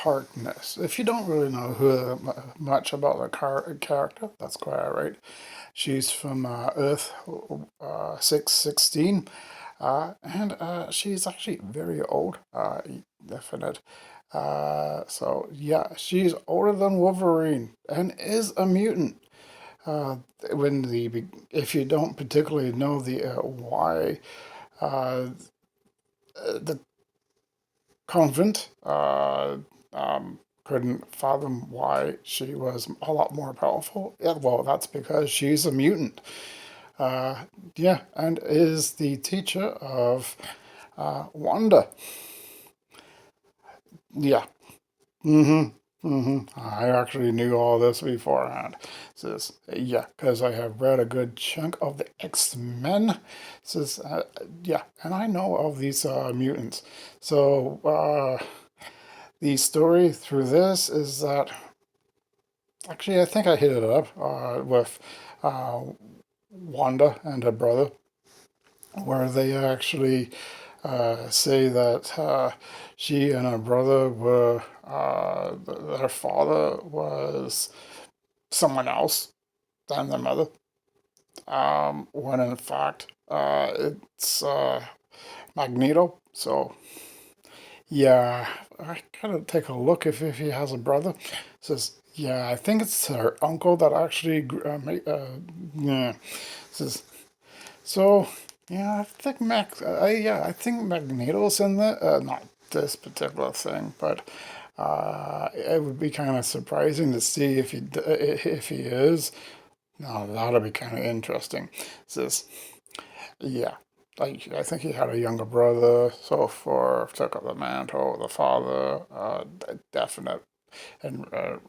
Harkness. If you don't really know much about the character, that's quite all right. She's from Earth 616, and she's actually very old, definite. So yeah, she's older than Wolverine and is a mutant. Uh, when if you don't particularly know the why, uh, the convent couldn't fathom why she was a lot more powerful. Yeah, well, that's because she's a mutant. Uh, yeah, and is the teacher of Wanda. Yeah. I actually knew all this beforehand. Says, yeah, because I have read a good chunk of the X-Men. Says, yeah, and I know of these mutants. So, the story through this is that actually I think I hit it up with uh, Wanda and her brother, where they actually say that she and her brother were their father was someone else than their mother, when in fact it's Magneto. So yeah, I gotta take a look if he has a brother. Says, yeah, I think it's her uncle that actually, yeah. Says, so, yeah, I think yeah, I think Magneto's in the, not this particular thing, but, it would be kind of surprising to see if he is. No, that'll be kind of interesting. Says, yeah. I think he had a younger brother, so for took up the mantle, the father, definite, and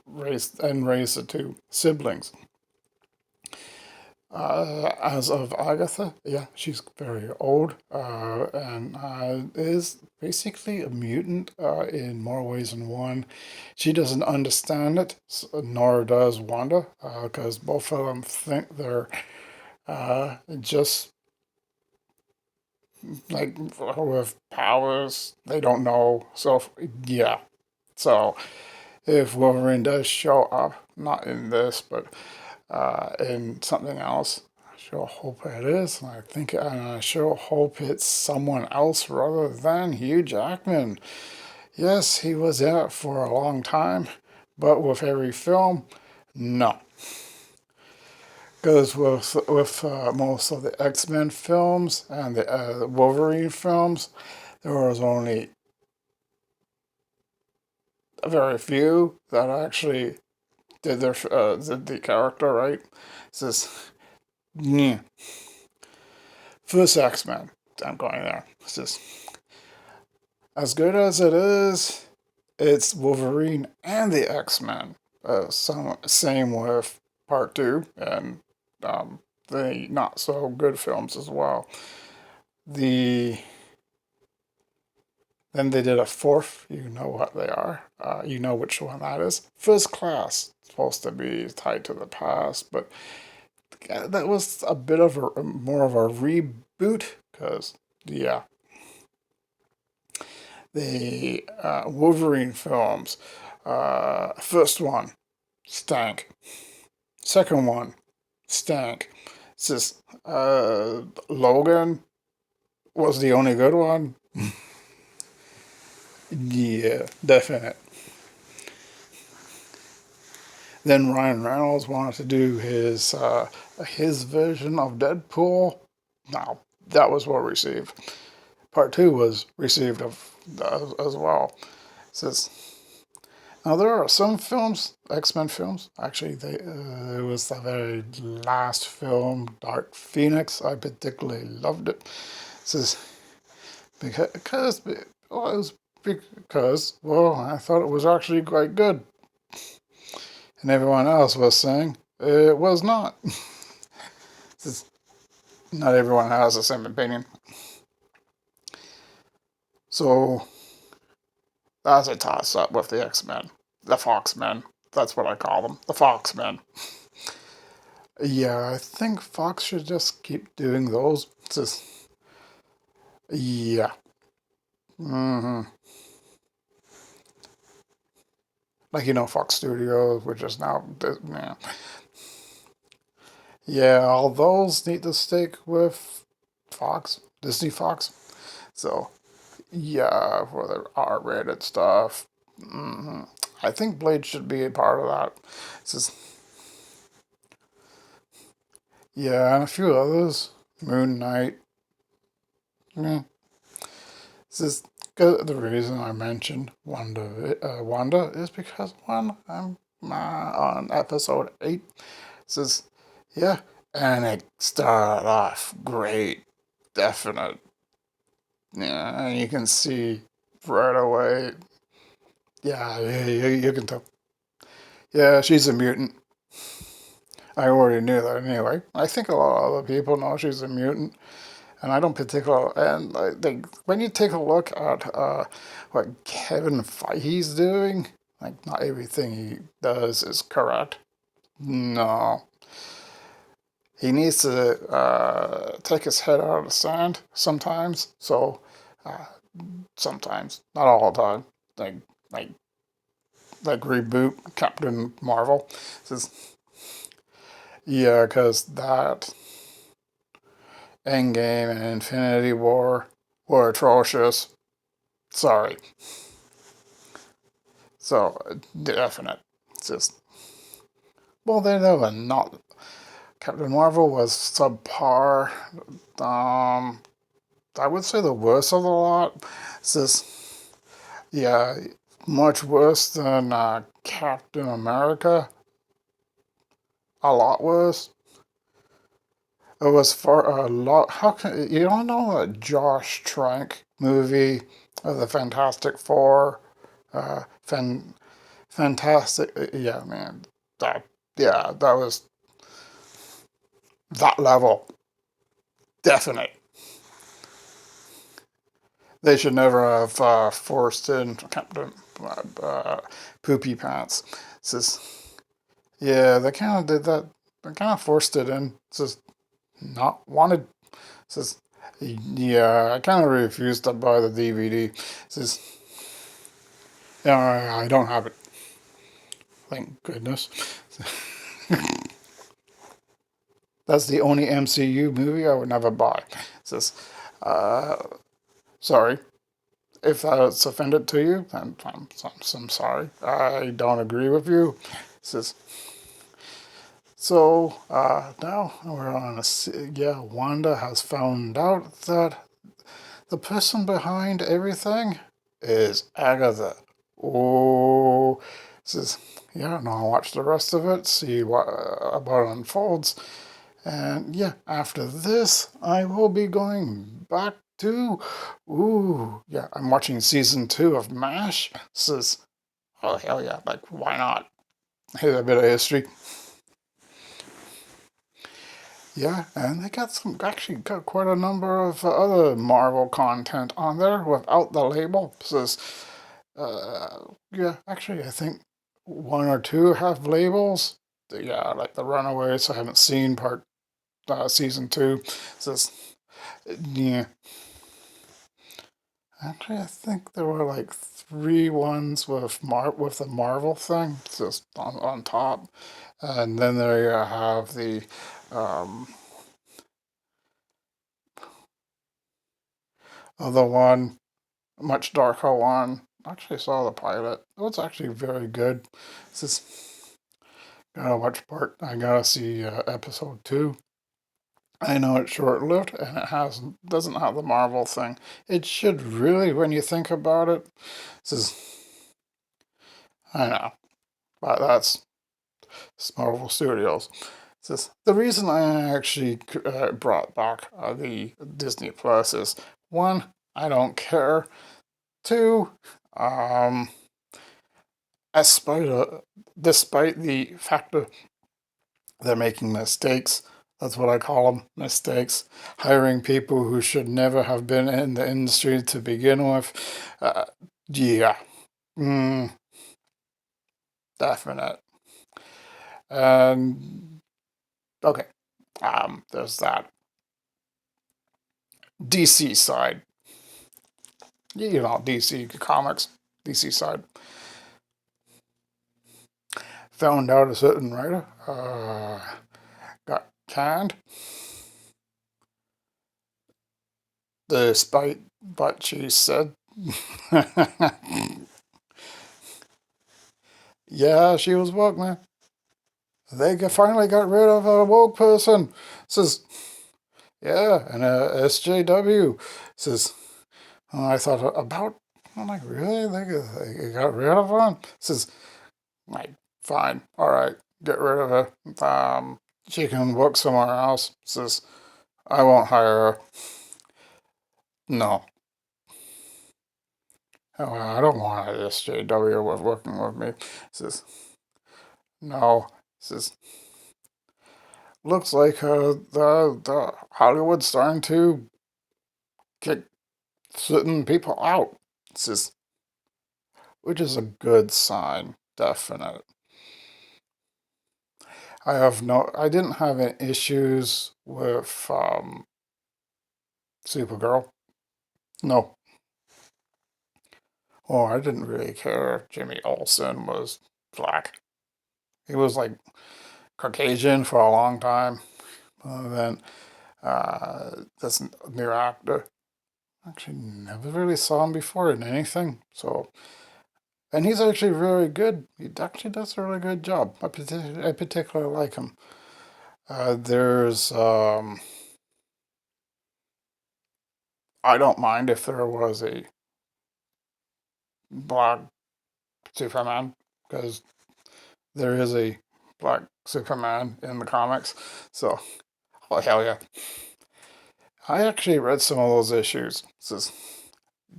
raised the two siblings. As of Agatha, yeah, she's very old, and is basically a mutant in more ways than one. She doesn't understand it, nor does Wanda, because both of them think they're just like with powers they don't know. So yeah, so if Wolverine does show up, not in this, but in something else, I sure hope it is. And I sure hope it's someone else rather than Hugh Jackman. Yes, he was in it for a long time, but with every film, no. Because with most of the X-Men films and the Wolverine films, there was only very few that actually did the character right. It's just, yeah. First X-Men, I'm going there. It's just as good as it is. It's Wolverine and the X-Men. Same with Part Two and the not so good films as well. The Then they did a fourth. You know what they are. You know which one that is. First Class. Supposed to be tied to the past, but that was a bit of a more of a reboot. Because yeah, the Wolverine films. First one stank. Second one stank. It's just Logan was the only good one. Yeah, definite. Then Ryan Reynolds wanted to do his version of Deadpool. Now that was well received. Part two was received as well. It says now there are some films, X-Men films. Actually, it was the very last film, Dark Phoenix. I particularly loved it. It says because well, it was because well, I thought it was actually quite good, and everyone else was saying it was not. Says not everyone has the same opinion. So that's a toss up with the X-Men, the Foxmen. That's what I call them, the Foxmen. Yeah, I think Fox should just keep doing those. Just yeah. Mm-hmm. like Fox Studios, which is now yeah, yeah. All those need to stick with Fox, Disney Fox. So yeah, for the R-rated stuff. hmm I think Blade should be a part of that. It's just, yeah, and a few others. Moon Knight. Yeah. It's just the reason I mentioned Wanda is because one, I'm on episode 8. It's just, yeah, and it started off great, definite. Yeah, and you can see right away. Yeah, you can tell. Yeah, she's a mutant. I already knew that anyway. I think a lot of other people know she's a mutant, and I don't particularly. And I think when you take a look at what Kevin Feige's doing, like not everything he does is correct. No, he needs to take his head out of the sand sometimes. So uh, sometimes, not all the time. Like like like reboot Captain Marvel. Says yeah, because that Endgame and Infinity War were atrocious. Sorry. So, definite. It's just, well, they never not. Captain Marvel was subpar. Um, I would say the worst of the lot. It's just, yeah, much worse than Captain America. A lot worse. It was for a lot. How can you don't know a Josh Trank movie of the Fantastic Four? Uh, fan, fantastic. Yeah, man. That yeah, that was that level. Definite. They should never have forced in Captain Poopy Pants. It's just, yeah, they kind of did that. They kind of forced it in. It's just not wanted. It's just, yeah, I kind of refused to buy the DVD. It's just, yeah, I don't have it. Thank goodness. That's the only MCU movie I would never buy. It's just, uh, sorry. If that's offended to you, then I'm sorry. I don't agree with you. It's just, so now we're on yeah, Wanda has found out that the person behind everything is Agatha. Oh, says, yeah, no, I'll watch the rest of it, see what about it unfolds. And yeah, after this, I will be going back to, ooh, yeah, I'm watching season 2 of MASH. Says, oh, hell yeah, like, why not? Here's a bit of history. Yeah, and they got actually got quite a number of other Marvel content on there without the label. Says, yeah, actually, I think one or two have labels. Yeah, like the Runaways. I haven't seen season 2. Says, yeah, actually, I think there were like 3 ones with the Marvel thing just on top, and then there you have the um, other one, much darker one. Actually, saw the pilot. It was actually very good. It's just gotta watch part. I gotta see episode 2. I know it's short lived and it doesn't have the Marvel thing. It should really, when you think about it. This is I know, but that's Marvel Studios. Says the reason I actually brought back the Disney Plus is one, I don't care. Two, um, despite despite the fact that they're making mistakes, that's what I call them, mistakes. Hiring people who should never have been in the industry to begin with. Uh, yeah, mm, definite. And okay, there's that. DC side, DC Comics, DC side. found out a certain writer got canned despite what she said. Yeah, she was woke, man. Finally got rid of a woke person. Says, yeah, and SJW says, oh, I thought about, I'm like, really? They got rid of one? Says, like, fine, all right, get rid of her. She can work somewhere else. Says, I won't hire her. No. Oh, I don't want a SJW working with me. Says, no. Says, looks like the Hollywood's starting to kick certain people out. Says, which is a good sign, definite. I didn't have any issues with Supergirl. No. Oh, I didn't really care if Jimmy Olsen was black. He was like Caucasian for a long time. Then this new actor, actually never really saw him before in anything. So, and he's actually very good. He actually does a really good job. I particularly like him. There's I don't mind if there was a black Superman because there is a black Superman in the comics. So, oh hell yeah! I actually read some of those issues. This is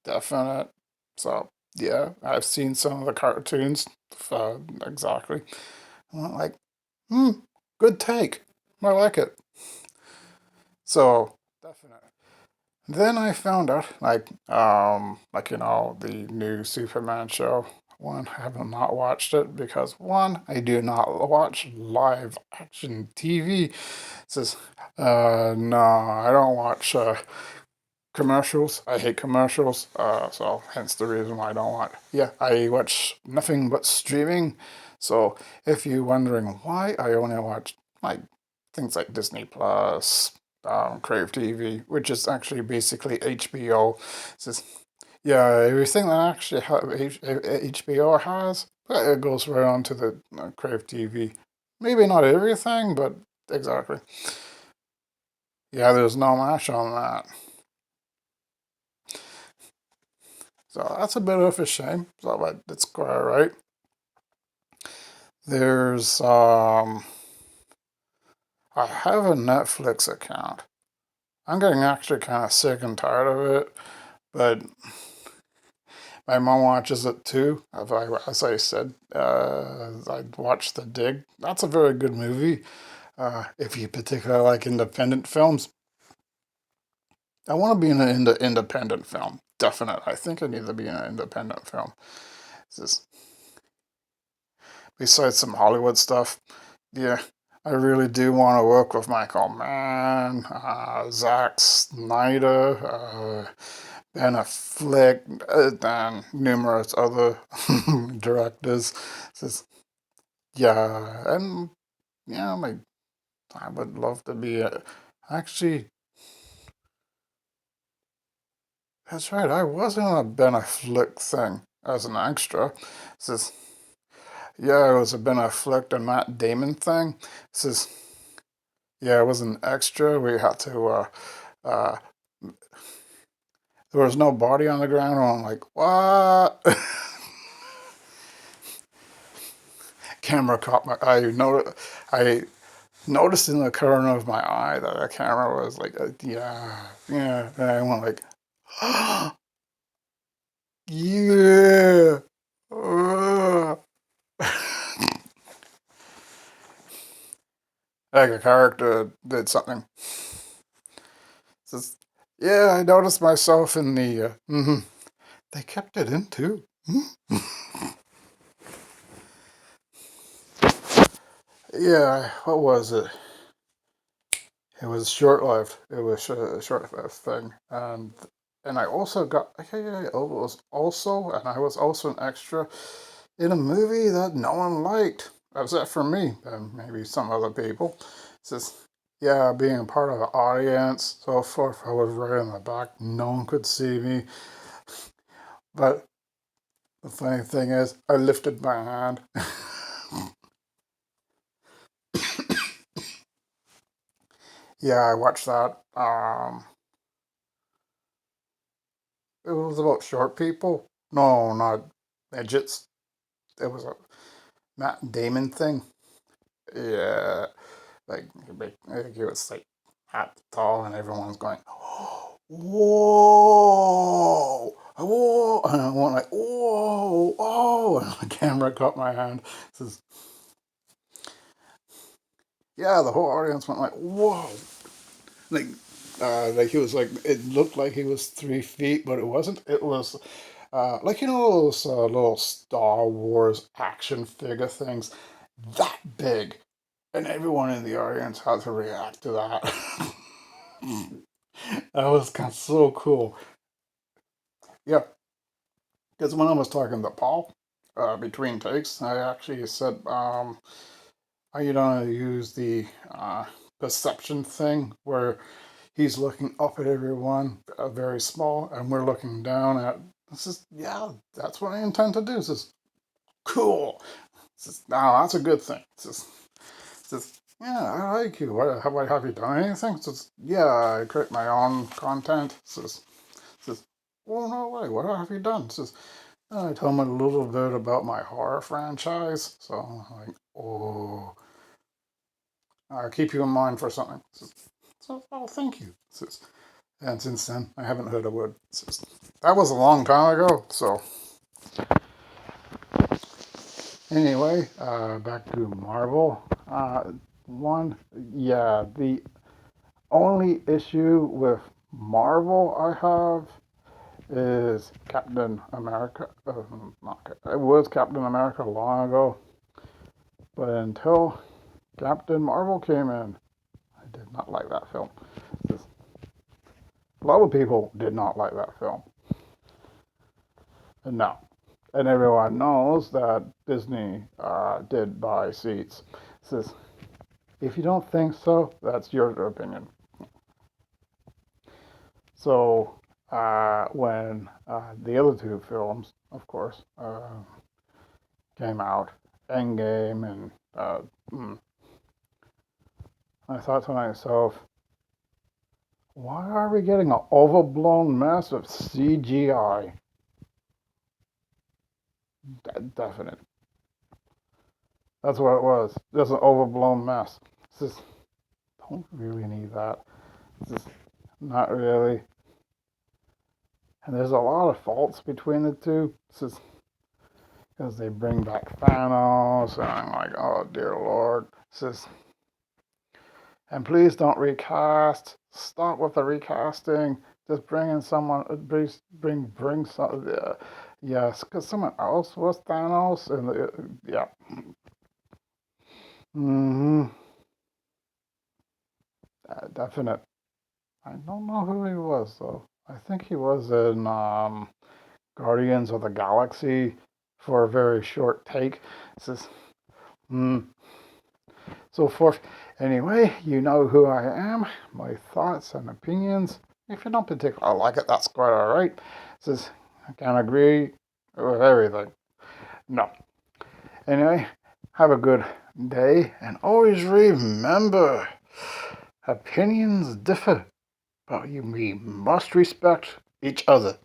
definite. So yeah, I've seen some of the cartoons. Exactly. I'm like, hmm, good take. I like it. So definite. Then I found out, the new Superman show. One, I have not watched it because one, I do not watch live action TV. It says, no, I don't watch commercials. I hate commercials. So hence the reason why I don't watch. Yeah, I watch nothing but streaming. So if you're wondering why, I only watch like things like Disney Plus, Crave TV, which is actually basically HBO. It's yeah, everything that actually HBO has, it goes right on to the Crave TV. Maybe not everything, but exactly. Yeah, there's no mash on that. So that's a bit of a shame. So, but it's quite alright. There's I have a Netflix account. I'm getting actually kind of sick and tired of it, but my mom watches it too. As I said, I watched The Dig. That's a very good movie. If you particularly like independent films, I want to be in an independent film. Definite. I think I need to be in an independent film. Just besides some Hollywood stuff. Yeah, I really do want to work with Michael Mann, Zack Snyder, Ben Affleck, and numerous other directors. Just, yeah, and yeah, like I would love to be actually. That's right. I was in a Ben Affleck thing as an extra. Says, yeah, it was a Ben Affleck and Matt Damon thing. Says, yeah, it was an extra. We had to uh, there was no body on the ground. And I'm like, what? Camera caught my. I noticed in the corner of my eye that the camera was like, yeah, yeah. And I went like, yeah. Like a character did something. Says, yeah, I noticed myself in the. They kept it in too. Yeah, what was it? It was short lived. It was a short lived thing, and I also got it was also, and I was also an extra in a movie that no one liked. That's it for me, and maybe some other people. It's just, yeah, being part of the audience, so forth. I was right in the back. No one could see me. But the funny thing is, I lifted my hand. Yeah, I watched that. It was about short people. No, not midgets. It was a Matt Damon thing. Yeah, like I think he was like at tall, and everyone's going, "Whoa, whoa!" And I went like, "Whoa, oh!" And the camera caught my hand. It says, "Yeah," the whole audience went like, "Whoa!" Like, like he was like it looked like he was 3 feet, but it wasn't. It was like those little Star Wars action figure things, that big, and everyone in the audience had to react to that. That was kind of so cool. Yeah, because when I was talking to Paul between takes, I actually said, "Are you gonna use the perception thing where he's looking up at everyone, very small, and we're looking down at?" This is yeah, that's what I intend to do. This is cool. This is now that's a good thing. This is yeah, I like you. What have you done anything? Says yeah, I create my own content. Says well, no way. What have you done? Says I tell him a little bit about my horror franchise. So I'm like, oh, I'll keep you in mind for something. So, oh, thank you. And since then, I haven't heard a word. That was a long time ago. So anyway, back to Marvel. One, yeah, the only issue with Marvel I have is Captain America. It was Captain America long ago, but until Captain Marvel came in, I did not like that film. A lot of people did not like that film. And no. And everyone knows that Disney did buy seats. Says, if you don't think so, that's your opinion. So when the other two films, of course, came out, Endgame and I thought to myself, why are we getting an overblown mess of CGI? Definite. That's what it was. Just an overblown mess. It's just don't really need that. It's just not really. And there's a lot of faults between the two. It's just because they bring back Thanos, and I'm like, oh dear lord. It's just, and please don't recast. Stop with the recasting. Just bring in someone. Bring some. Yes, because someone else was Thanos, and yeah. Mm-hmm. Definite. I don't know who he was though. I think he was in Guardians of the Galaxy for a very short take. It's just, mm, so forth. Anyway, you know who I am, my thoughts and opinions. If you don't particularly like it, that's quite alright. Says I can't agree with everything. No. Anyway, have a good day and always remember opinions differ, but we must respect each other.